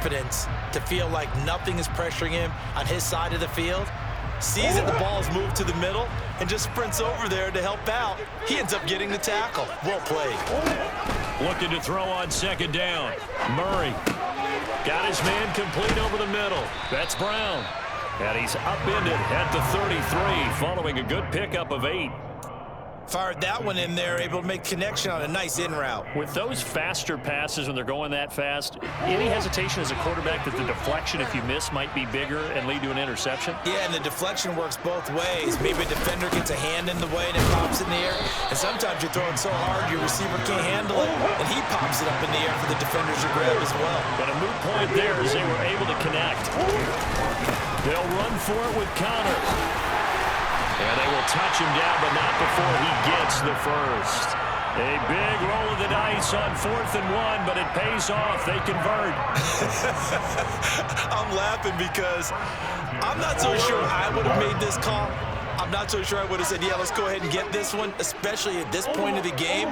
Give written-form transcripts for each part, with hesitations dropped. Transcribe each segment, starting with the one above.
confidence to feel like nothing is pressuring him on his side of the field, sees that the ball is moved to the middle, and just sprints over there to help out. He ends up getting the tackle. Well played. Looking to throw on second down. Murray got his man complete over the middle. That's Brown. And he's upended at the 33 following a good pickup of 8. Fired that one in there, able to make connection on a nice in route. With those faster passes when they're going that fast, any hesitation as a quarterback that the deflection, if you miss, might be bigger and lead to an interception? Yeah, and the deflection works both ways. Maybe a defender gets a hand in the way and it pops in the air. And sometimes you're throwing so hard your receiver can't handle it, and he pops it up in the air for the defenders to grab as well. But a moot point there as they were able to connect. They'll run for it with Connor. And they will touch him down, but not before he gets the first. A big roll of the dice on 4th and 1, but it pays off. They convert. I'm laughing because I'm not so sure I would have made this call. I'm not so sure I would have said, yeah, let's go ahead and get this one, especially at this point of the game.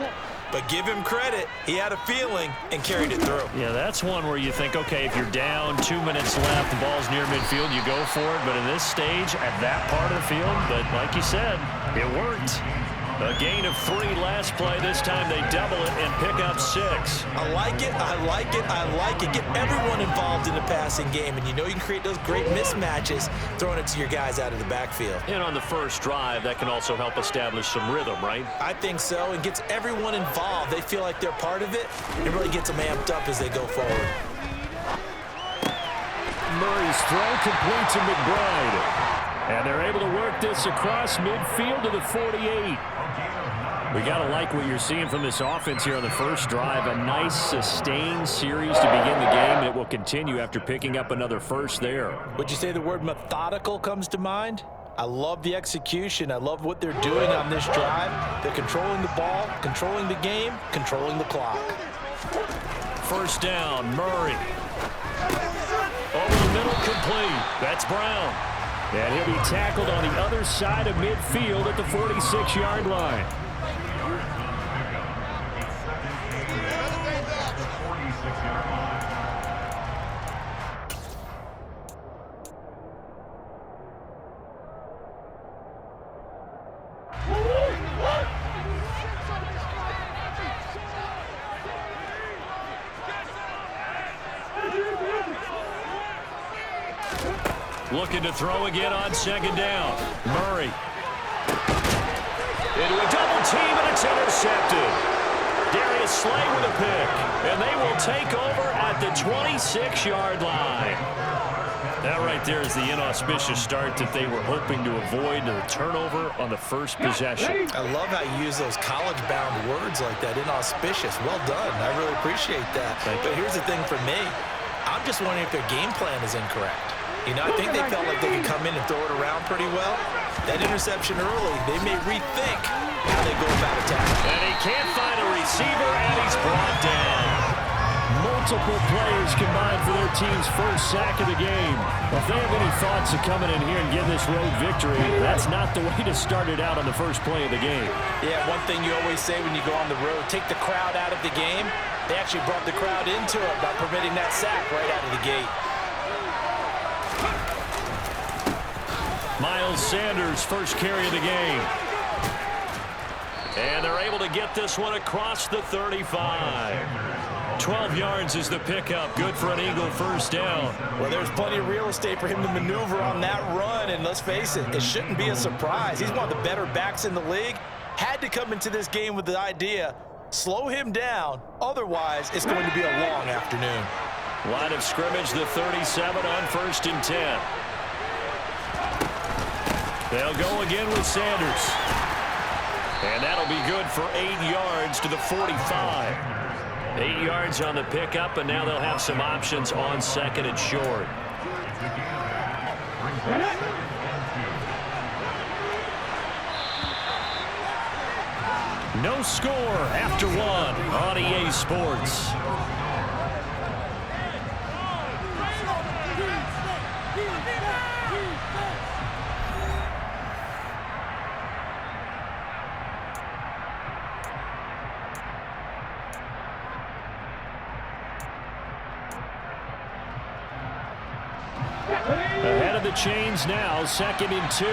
But give him credit. He had a feeling and carried it through. Yeah, that's one where you think, okay, if you're down, 2 minutes left, the ball's near midfield, you go for it. But in this stage, at that part of the field, but like you said, it worked. A gain of 3 last play. This time they double it and pick up 6. I like it. I like it. I like it. Get everyone involved in the passing game. And you know you can create those great mismatches throwing it to your guys out of the backfield. And on the first drive, that can also help establish some rhythm, right? I think so. And gets everyone involved. They feel like they're part of it. It really gets them amped up as they go forward. Murray's throw complete to McBride. And they're able to work this across midfield to the 48. We got to like what you're seeing from this offense here on the first drive. A nice sustained series to begin the game, and it will continue after picking up another first there. Would you say the word methodical comes to mind? I love the execution. I love what they're doing on this drive. They're controlling the ball, controlling the game, controlling the clock. First down, Murray. Over the middle, complete. That's Brown. And he'll be tackled on the other side of midfield at the 46-yard line. Looking to throw again on second down. Murray. Into a double team, and it's intercepted. Darius Slay with a pick. And they will take over at the 26-yard line. That right there is the inauspicious start that they were hoping to avoid, the turnover on the first possession. I love how you use those college-bound words like that, inauspicious. Well done. I really appreciate that. But here's the thing for me. I'm just wondering if their game plan is incorrect. You know, I think they felt like they could come in and throw it around pretty well. That interception early, they may rethink how they go about attacking. And he can't find a receiver, and he's brought down. Multiple players combined for their team's first sack of the game. If they have any thoughts of coming in here and getting this road victory, that's not the way to start it out on the first play of the game. Yeah, one thing you always say when you go on the road, take the crowd out of the game. They actually brought the crowd into it by permitting that sack right out of the gate. Miles Sanders, first carry of the game. And they're able to get this one across the 35. 12 yards is the pickup. Good for an Eagle first down. Well, there's plenty of real estate for him to maneuver on that run, and let's face it, it shouldn't be a surprise. He's one of the better backs in the league. Had to come into this game with the idea, slow him down, otherwise it's going to be a long afternoon. Line of scrimmage, the 37 on 1st and 10. They'll go again with Sanders. And that'll be good for 8 yards to the 45. 8 yards on the pickup, and now they'll have some options on second and short. No score after one on EA Sports. Ahead of the chains now, 2nd and 2.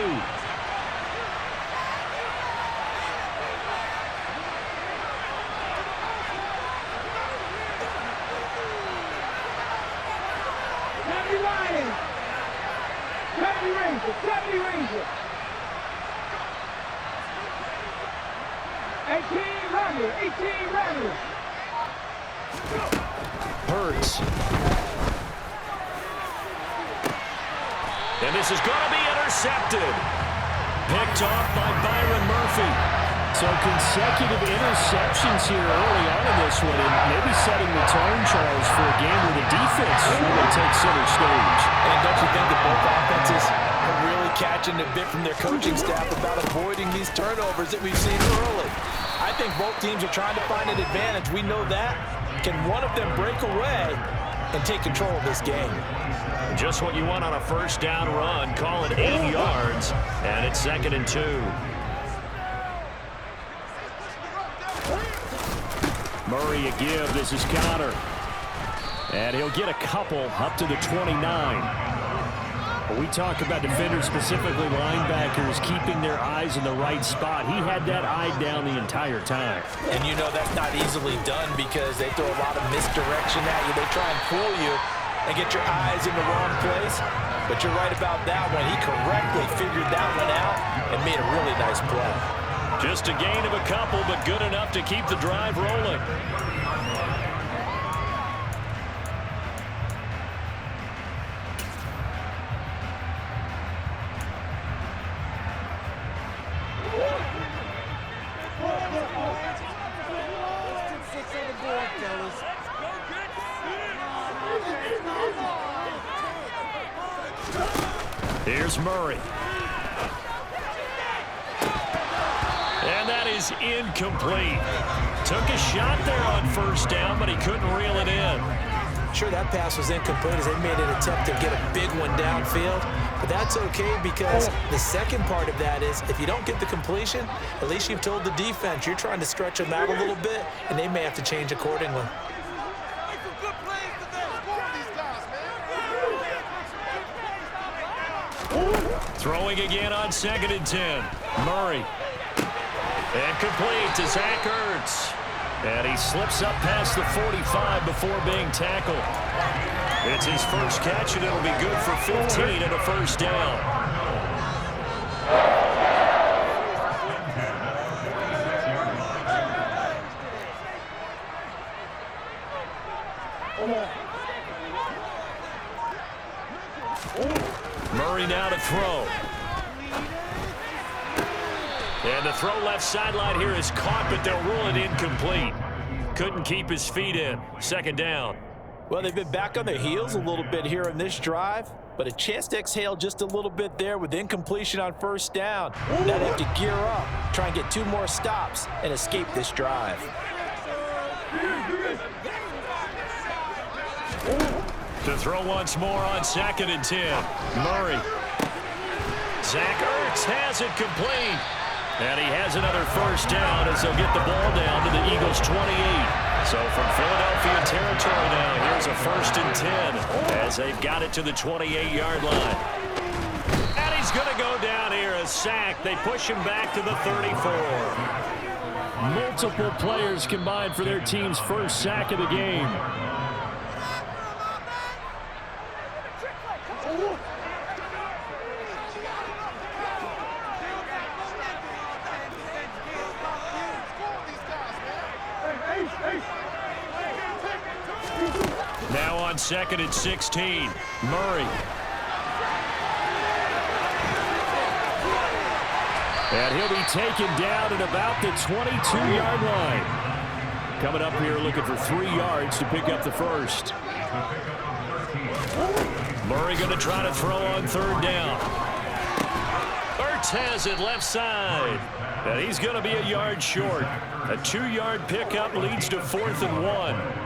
Hurts. And this is going to be intercepted. Picked off by Byron Murphy. So consecutive interceptions here early on in this one, and maybe setting the tone, Charles, for a game where the defense really takes center stage. And don't you think that both offenses are really catching a bit from their coaching staff about avoiding these turnovers that we've seen early? I think both teams are trying to find an advantage. We know that. Can one of them break away and take control of this game? Just what you want on a first down run. Call it 8 yards, and it's 2nd and 2. Murray a give. This is Connor. And he'll get a couple up to the 29. When we talk about defenders, specifically linebackers, keeping their eyes in the right spot, he had that eye down the entire time. And you know that's not easily done because they throw a lot of misdirection at you. They try and fool you and get your eyes in the wrong place. But you're right about that one. He correctly figured that one out and made a really nice play. Just a gain of a couple, but good enough to keep the drive rolling. Here's Murray. And that is incomplete. Took a shot there on first down, but he couldn't reel it in. Sure, that pass was incomplete as they made an attempt to get a big one downfield. But that's okay because the second part of that is if you don't get the completion, at least you've told the defense you're trying to stretch them out a little bit, and they may have to change accordingly. Throwing again on 2nd and 10. Murray. And complete to Zach Ertz. And he slips up past the 45 before being tackled. It's his first catch, and it'll be good for 15 and a first down. Murray now to throw. And the throw left sideline here is caught, but they'll rule it incomplete. Couldn't keep his feet in. 2nd down. Well, they've been back on their heels a little bit here in this drive, but a chance to exhale just a little bit there with incompletion on first down. Now they have to gear up, try and get 2 more stops, and escape this drive. To throw once more on 2nd and 10. Murray. Zach Ertz has it complete. And he has another first down as they'll get the ball down to the Eagles' 28. So from Philadelphia territory now, here's a 1st and 10 as they've got it to the 28-yard line. And he's going to go down here, a sack. They push him back to the 34. Multiple players combined for their team's first sack of the game. Now on 2nd and 16, Murray. And he'll be taken down at about the 22-yard line. Coming up here looking for 3 yards to pick up the first. Murray going to try to throw on 3rd down. Ertz has it left side. And he's going to be a yard short. A 2-yard pickup leads to 4th and 1.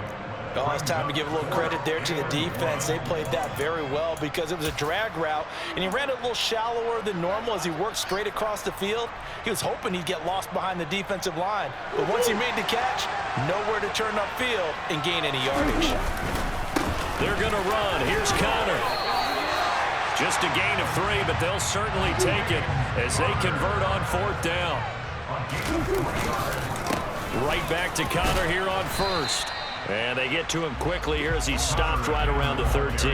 Oh, it's time to give a little credit there to the defense. They played that very well because it was a drag route, and he ran it a little shallower than normal as he worked straight across the field. He was hoping he'd get lost behind the defensive line, but once he made the catch, nowhere to turn upfield and gain any yardage. They're going to run. Here's Connor. Just a gain of 3, but they'll certainly take it as they convert on 4th down. Right back to Connor here on 1st. And they get to him quickly here as he stopped right around the 13.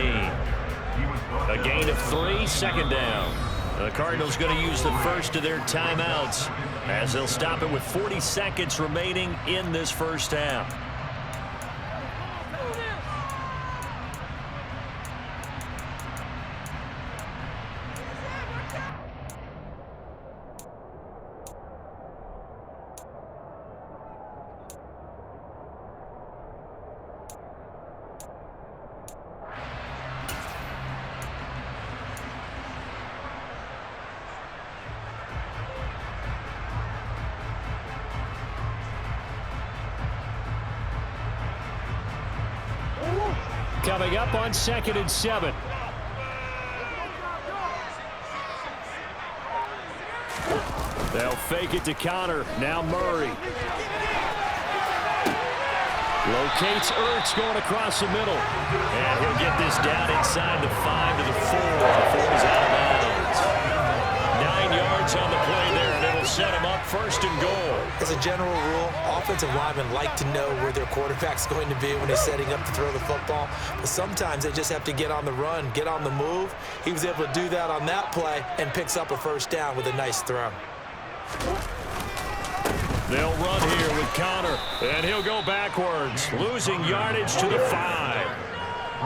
A gain of 3, 2nd down. The Cardinals going to use the first of their timeouts as they'll stop it with 40 seconds remaining in this first half. Coming up on 2nd and 7. They'll fake it to Connor. Now Murray. Locates Ertz going across the middle. And he'll get this down inside the 5 to the 4 before he's out of bounds. 9 yards on the play there, and it'll set him up 1st and goal. As a general rule, offensive linemen like to know where their quarterback's going to be when he's setting up to throw the football. But sometimes they just have to get on the run, get on the move. He was able to do that on that play and picks up a 1st down with a nice throw. They'll run here with Connor, and he'll go backwards, losing yardage to the 5.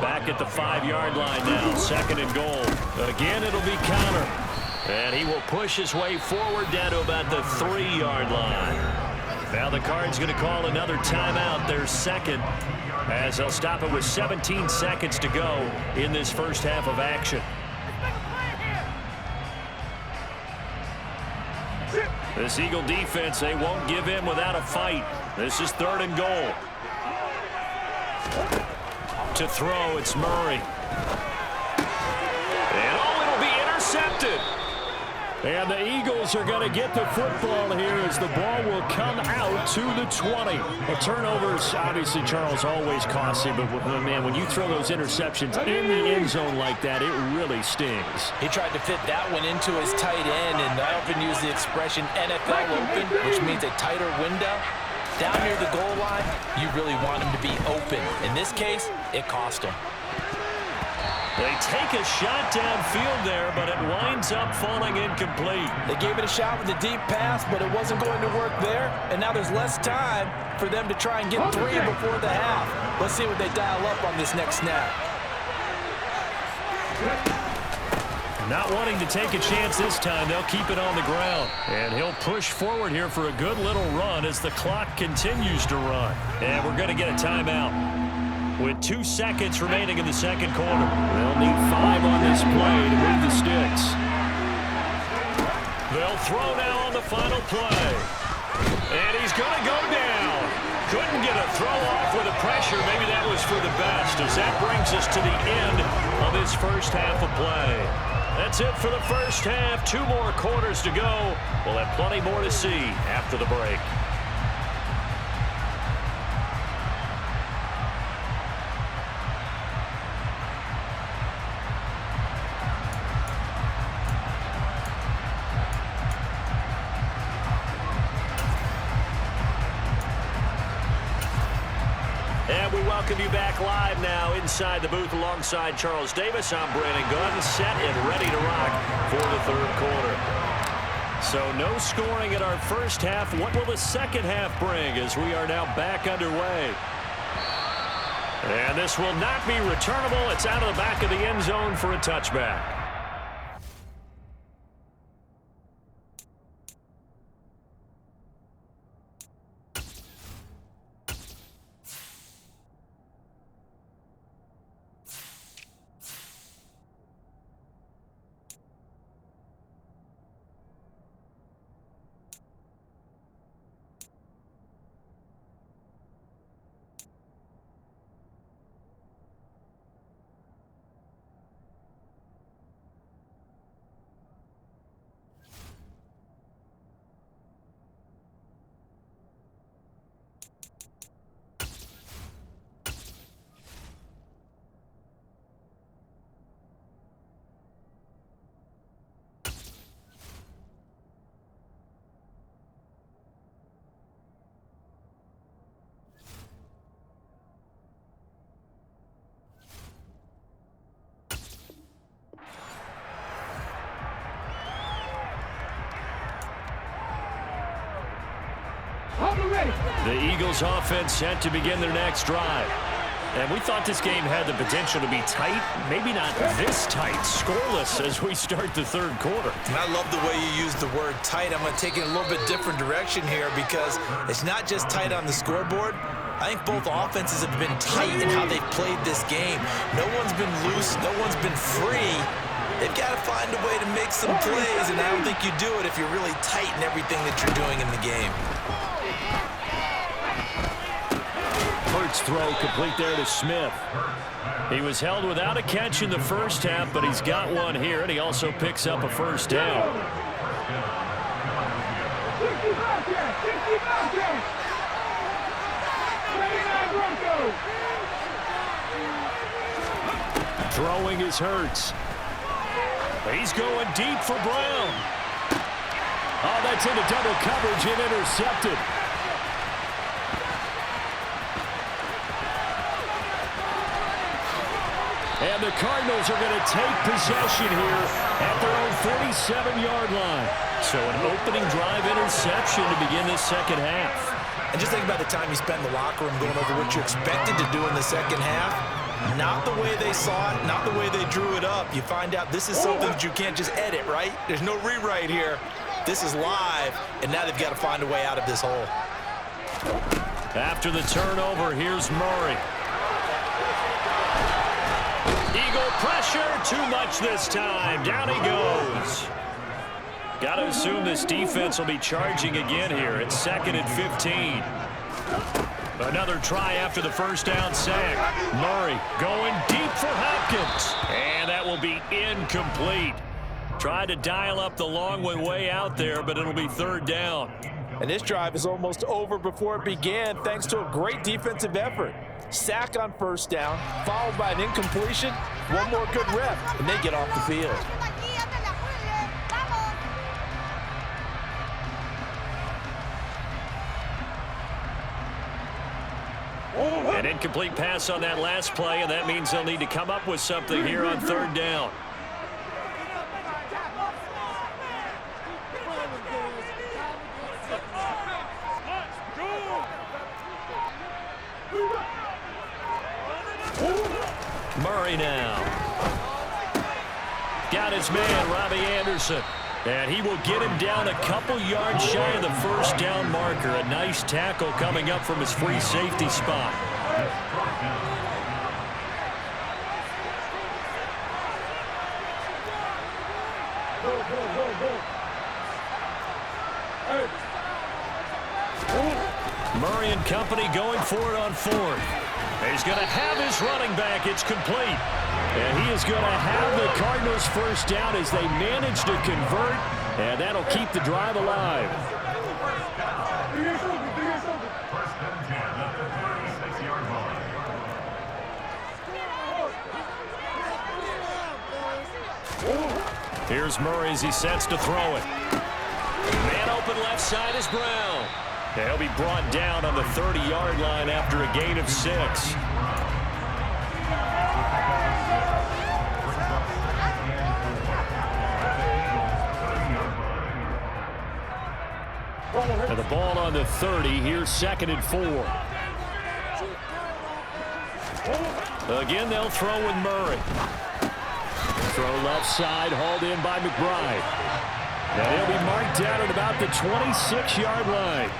Back at the 5-yard line now, 2nd and goal. Again, it'll be Connor. And he will push his way forward down to about the 3-yard line. Now the Cards going to call another timeout, their 2nd, as they'll stop it with 17 seconds to go in this first half of action. This Eagle defense, they won't give in without a fight. This is 3rd and goal. To throw, it's Murray. And it'll be intercepted. And the Eagles are going to get the football here as the ball will come out to the 20. The turnovers, obviously, Charles, always costly, but man, when you throw those interceptions in the end zone like that, it really stings. He tried to fit that one into his tight end, and I often use the expression NFL open, which means a tighter window. Down near the goal line, you really want him to be open. In this case, it cost him. They take a shot downfield there, but it winds up falling incomplete. They gave it a shot with a deep pass, but it wasn't going to work there. And now there's less time for them to try and get 3 before the half. Let's see what they dial up on this next snap. Not wanting to take a chance this time, they'll keep it on the ground. And he'll push forward here for a good little run as the clock continues to run. And we're going to get a timeout with 2 seconds remaining in the 2nd quarter. They'll need 5 on this play to move the sticks. They'll throw now on the final play. And he's going to go down. Couldn't get a throw off with the pressure. Maybe that was for the best, as that brings us to the end of this first half of play. That's it for the first half. 2 more quarters to go. We'll have plenty more to see after the break. And we welcome you back live now inside the booth alongside Charles Davis. I'm Brandon Gunn, set and ready to rock for the 3rd quarter. So no scoring in our first half. What will the second half bring as we are now back underway? And this will not be returnable. It's out of the back of the end zone for a touchback. The Eagles offense set to begin their next drive. And we thought this game had the potential to be tight, maybe not this tight, scoreless as we start the third quarter. And I love the way you use the word tight. I'm going to take it a little bit different direction here because it's not just tight on the scoreboard. I think both offenses have been tight in how they've played this game. No one's been loose. No one's been free. They've got to find a way to make some plays, and I don't think you do it if you're really tight in everything that you're doing in the game. Hurts throw complete there to Smith. He was held without a catch in the first half, but he's got one here, and he also picks up a first down. Throwing is Hurts. He's going deep for Brown. Oh, that's into double coverage and intercepted. And the Cardinals are going to take possession here at their own 47-yard line. So an opening drive interception to begin this second half. And just think about the time you spent in the locker room going over what you expected to do in the second half. Not the way they saw it, not the way they drew it up. You find out this is something that you can't just edit, right? There's no rewrite here. This is live, and now they've got to find a way out of this hole. After the turnover, here's Murray. Eagle pressure, too much this time. Down he goes. Got to assume this defense will be charging again here. It's 2nd and 15. Another try after the first down sack. Murray going deep for Hopkins. And that will be incomplete. Tried to dial up the long one way out there, but it'll be third down. And this drive is almost over before it began thanks to a great defensive effort. Sack on first down, followed by an incompletion. One more good rep, and they get off the field. An incomplete pass on that last play, and that means they'll need to come up with something here on third down. Murray now. Got his man, Robbie Anderson. And he will get him down a couple yards shy of the first down marker. A nice tackle coming up from his free safety spot. Murray and company going for it on fourth. He's going to have his running back. It's complete. And he is going to have the Cardinals first down as they manage to convert. And that'll keep the drive alive. Here's Murray as he sets to throw it. Man open left side is Brown. He'll be brought down on the 30-yard line after a gain of 6. And the ball on the 30. Here's 2nd and 4. Again, they'll throw with Murray. Throw left side, hauled in by McBride. And he'll be marked down at about the 26-yard line.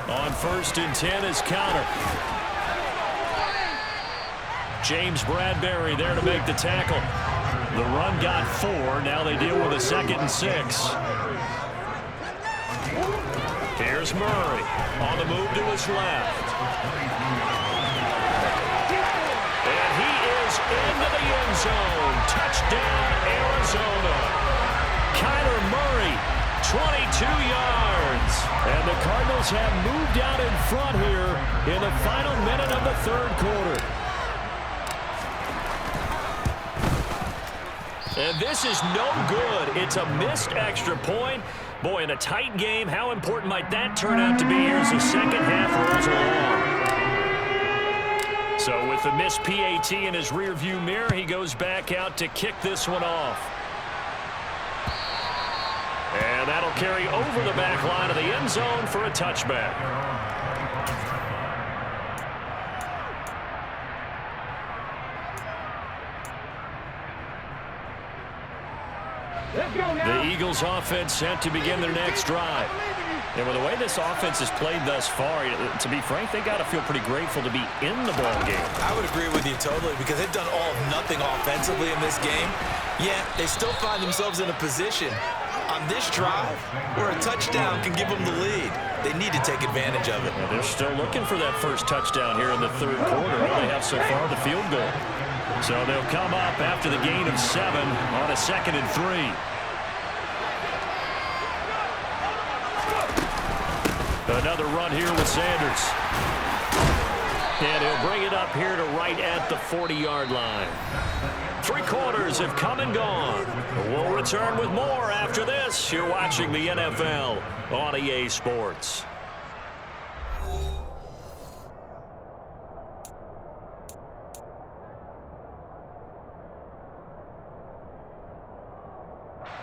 On 1st and 10 is Counter. James Bradbury there to make the tackle. The run got 4. Now they deal with a 2nd and 6. Here's Murray on the move to his left. And he is into the end zone. Touchdown, Arizona. Kyler Murray, 22 yards. And the Cardinals have moved out in front here in the final minute of the third quarter. And this is no good. It's a missed extra point. Boy, in a tight game, how important might that turn out to be here as the second half rolls along? So with the missed PAT in his rearview mirror, he goes back out to kick this one off. And that'll carry over the back line of the end zone for a touchback. The Eagles offense set to begin their next drive. And with the way this offense has played thus far, to be frank, they got to feel pretty grateful to be in the ball game. I would agree with you totally because they've done all of nothing offensively in this game. Yet they still find themselves in a position on this drive where a touchdown can give them the lead. They need to take advantage of it. And they're still looking for that first touchdown here in the third quarter. All they have so far, the field goal. So they'll come up after the gain of 7 on a 2nd and 3. Another run here with Sanders. And he'll bring it up here to right at the 40-yard line. 3 quarters have come and gone. We'll return with more after this. You're watching the NFL on EA Sports.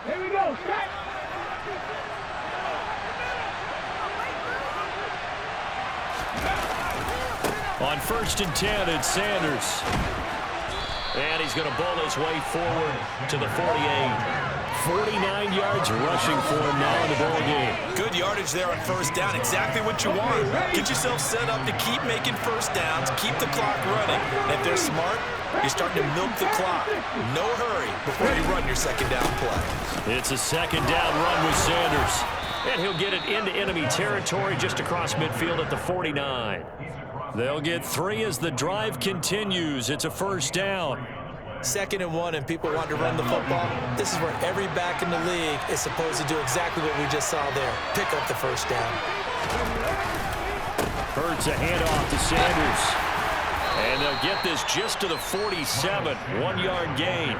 Here we go. Strike. On 1st and 10, it's Sanders. And he's going to bowl his way forward to the 48. 49 yards rushing for him now in the ball game. Good yardage there on first down. Exactly what you want. Get yourself set up to keep making first downs, keep the clock running. And if they're smart, you're starting to milk the clock. No hurry before you run your second down play. It's a second down run with Sanders. And he'll get it into enemy territory just across midfield at the 49. They'll get 3 as the drive continues. It's a first down. 2nd and 1 and people want to run the football. This is where every back in the league is supposed to do exactly what we just saw there. Pick up the first down. Hurts a handoff to Sanders. And they'll get this just to the 47. 1-yard gain.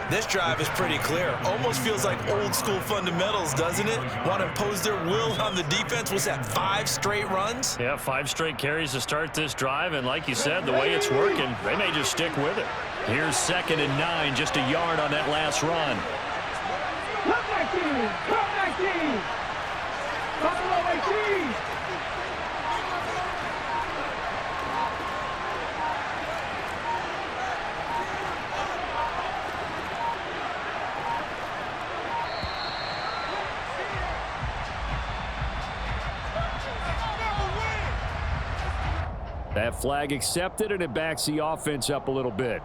This drive is pretty clear. Almost feels like old school fundamentals, doesn't it? Want to impose their will on the defense. Was that 5 straight runs? Yeah, 5 straight carries to start this drive. And like you said, the way it's working, they may just stick with it. Here's 2nd and 9, just a yard on that last run. Come back team. Come back team. Buffalo 18. That flag accepted, and it backs the offense up a little bit.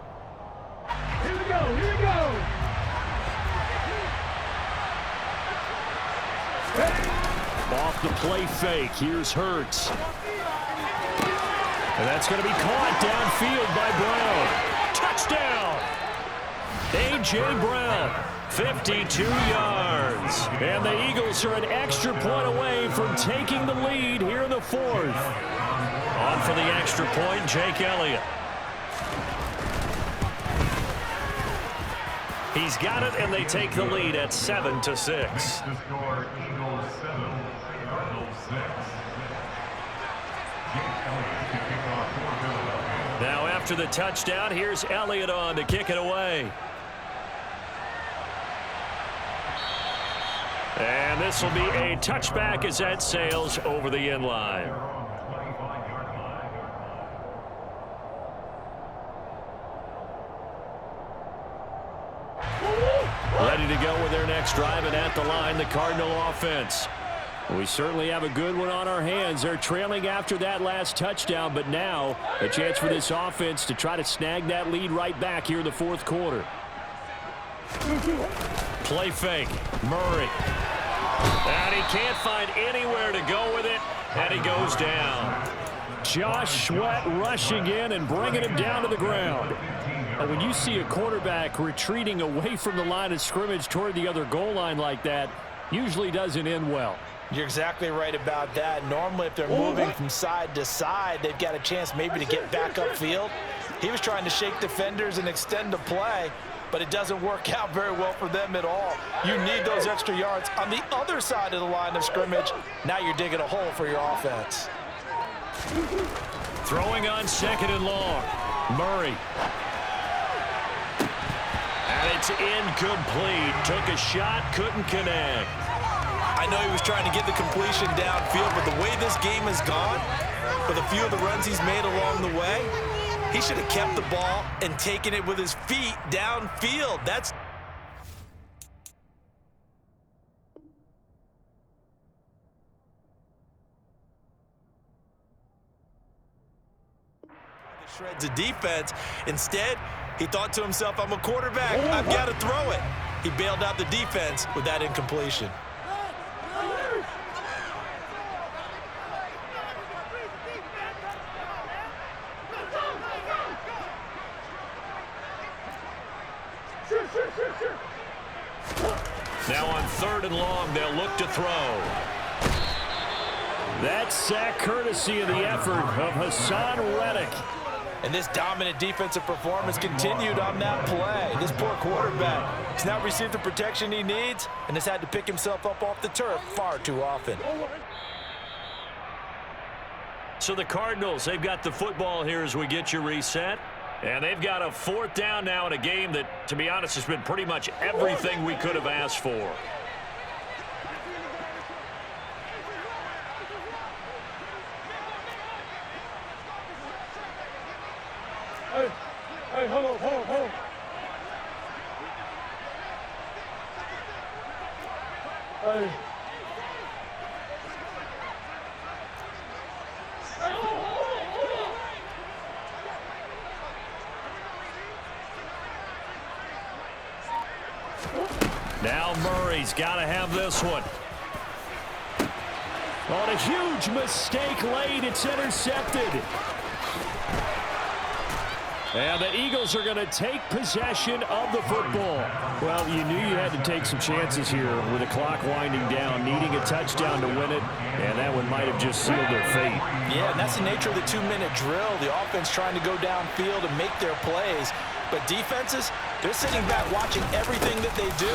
Here we go. Here we go. Off the play fake. Here's Hurts. And that's going to be caught downfield by Brown. Touchdown! A.J. Brown, 52 yards. And the Eagles are an extra point away from taking the lead here in the 4th. On for the extra point, Jake Elliott. He's got it, and they take the lead at 7-6. Now after the touchdown, here's Elliott on to kick it away. And this will be a touchback as that sails over the end line. Ready to go with their next drive, and at the line, the Cardinal offense. We certainly have a good one on our hands. They're trailing after that last touchdown, but now a chance for this offense to try to snag that lead right back here in the 4th quarter. Play fake. Murray. And he can't find anywhere to go with it, and he goes down. Josh Sweat rushing in and bringing him down to the ground. When you see a quarterback retreating away from the line of scrimmage toward the other goal line like that, usually doesn't end well. You're exactly right about that. Normally, if they're moving from side to side, they've got a chance maybe to get back upfield. He was trying to shake defenders and extend the play, but it doesn't work out very well for them at all. You need those extra yards on the other side of the line of scrimmage. Now you're digging a hole for your offense. Throwing on 2nd and long. Murray. And it's incomplete. Took a shot, couldn't connect. I know he was trying to get the completion downfield, but the way this game has gone, with a few of the runs he's made along the way, he should have kept the ball and taken it with his feet downfield. That's shreds of defense. Instead, he thought to himself, I'm a quarterback. I've got to throw it. He bailed out the defense with that incompletion. Now on 3rd and long, they'll look to throw. That sack courtesy of the effort of Hassan Reddick. And this dominant defensive performance continued on that play. This poor quarterback has not received the protection he needs and has had to pick himself up off the turf far too often. So the Cardinals, they've got the football here as we get you reset. And they've got a 4th down now in a game that, to be honest, has been pretty much everything we could have asked for. Hey, hold on. Hey. Now Murray's got to have this one. On a huge mistake late, it's intercepted. And the Eagles are going to take possession of the football. Well, you knew you had to take some chances here with the clock winding down, needing a touchdown to win it, and that one might have just sealed their fate. Yeah, and that's the nature of the 2-minute drill. The offense trying to go downfield and make their plays. But defenses, they're sitting back watching everything that they do,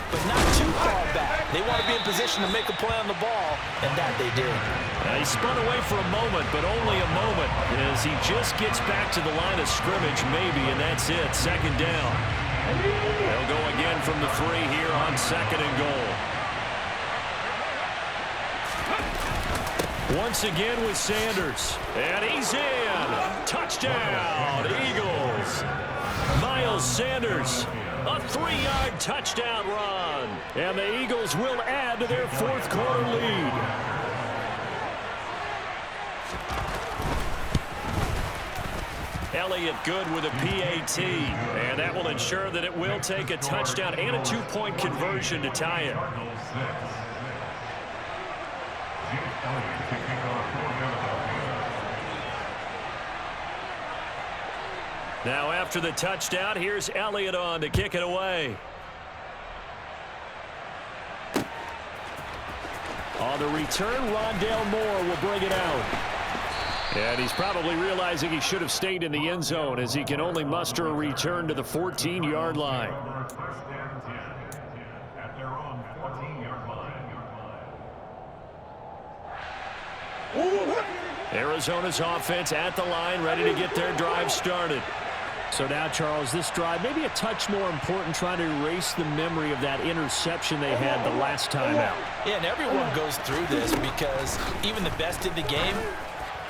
but not too far back. They want to be in position to make a play on the ball, and that they did. He spun away for a moment, but only a moment, as he just gets back to the line of scrimmage, maybe, and that's it, 2nd down. They'll go again from the 3 here on 2nd and goal. Once again with Sanders, and he's in. Touchdown, Eagles. Miles Sanders, a 3-yard touchdown run. And the Eagles will add to their 4th quarter lead. Elliott good with a PAT, and that will ensure that it will take a touchdown and a 2-point conversion to tie it. Now after the touchdown, here's Elliott on to kick it away. On the return, Rondale Moore will bring it out. And he's probably realizing he should have stayed in the end zone as he can only muster a return to the 14-yard line. Arizona's offense at the line, ready to get their drive started. So now, Charles, this drive maybe a touch more important, trying to erase the memory of that interception they had the last time out. Yeah, and everyone goes through this because even the best in the game,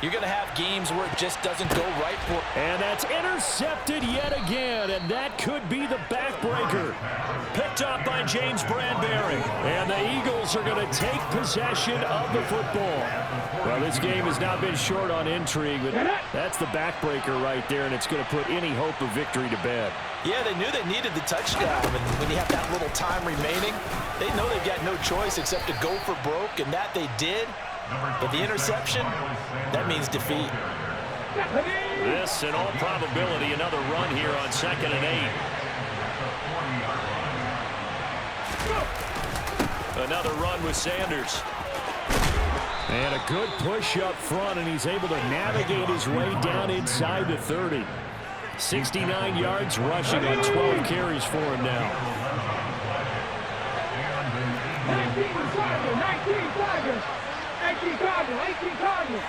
you're going to have games where it just doesn't go right for. And that's intercepted yet again, and that could be the backbreaker. Picked up by James Bradbury. And the Eagles are going to take possession of the football. Well, this game has not been short on intrigue, but that's the backbreaker right there, and it's going to put any hope of victory to bed. Yeah, they knew they needed the touchdown, and when you have that little time remaining, they know they've got no choice except to go for broke, and that they did. But the interception, that means defeat. This, in all probability, another run here on 2nd and 8. Another run with Sanders. And a good push up front, and he's able to navigate his way down inside the 30. 69 yards rushing on 12 carries for him now. 18 Cardinals.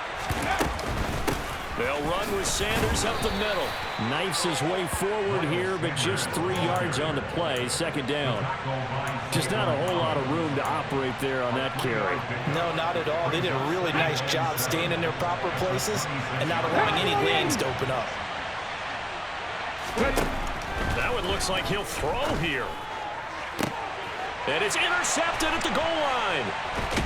They'll run with Sanders up the middle. Knifes his way forward here, but just 3 yards on the play. Second down. Just not a whole lot of room to operate there on that carry. No, not at all. They did a really nice job staying in their proper places and not allowing any lanes to open up. That one looks like he'll throw here. And it's intercepted at the goal line.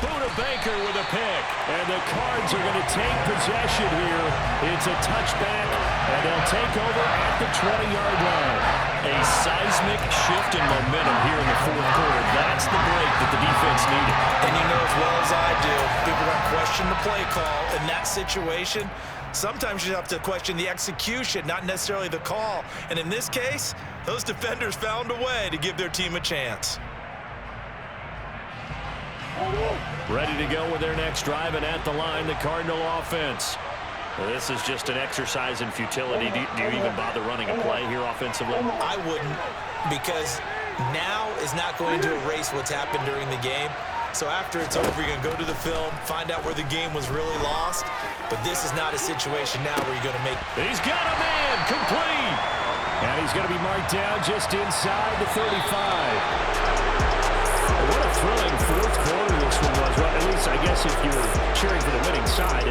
Buda Baker with a pick. And the Cards are going to take possession here. It's a touchback, and they'll take over at the 20-yard line. A seismic shift in momentum here in the fourth quarter. That's the break that the defense needed. And you know as well as I do, people are going to question the play call in that situation. Sometimes you have to question the execution, not necessarily the call. And in this case, those defenders found a way to give their team a chance. Ready to go with their next drive, and at the line, the Cardinal offense. Well, this is just an exercise in futility. Do you even bother running a play here offensively? I wouldn't, because now is not going to erase what's happened during the game. So after it's over, you're going to go to the film, find out where the game was really lost. But this is not a situation now where you're going to make... He's got a man, complete. And he's going to be marked down just inside the 35. What a thrilling fourth quarter this one was. Well, at least, I guess, if you're cheering for the winning side,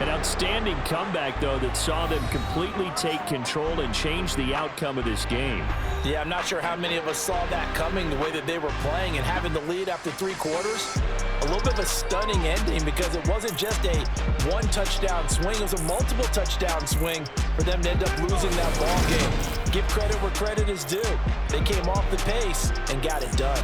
an outstanding comeback, though, that saw them completely take control and change the outcome of this game. Yeah, I'm not sure how many of us saw that coming, the way that they were playing and having the lead after 3 quarters. A little bit of a stunning ending because it wasn't just a one-touchdown swing. It was a multiple touchdown swing for them to end up losing that ball game. Give credit where credit is due. They came off the pace and got it done.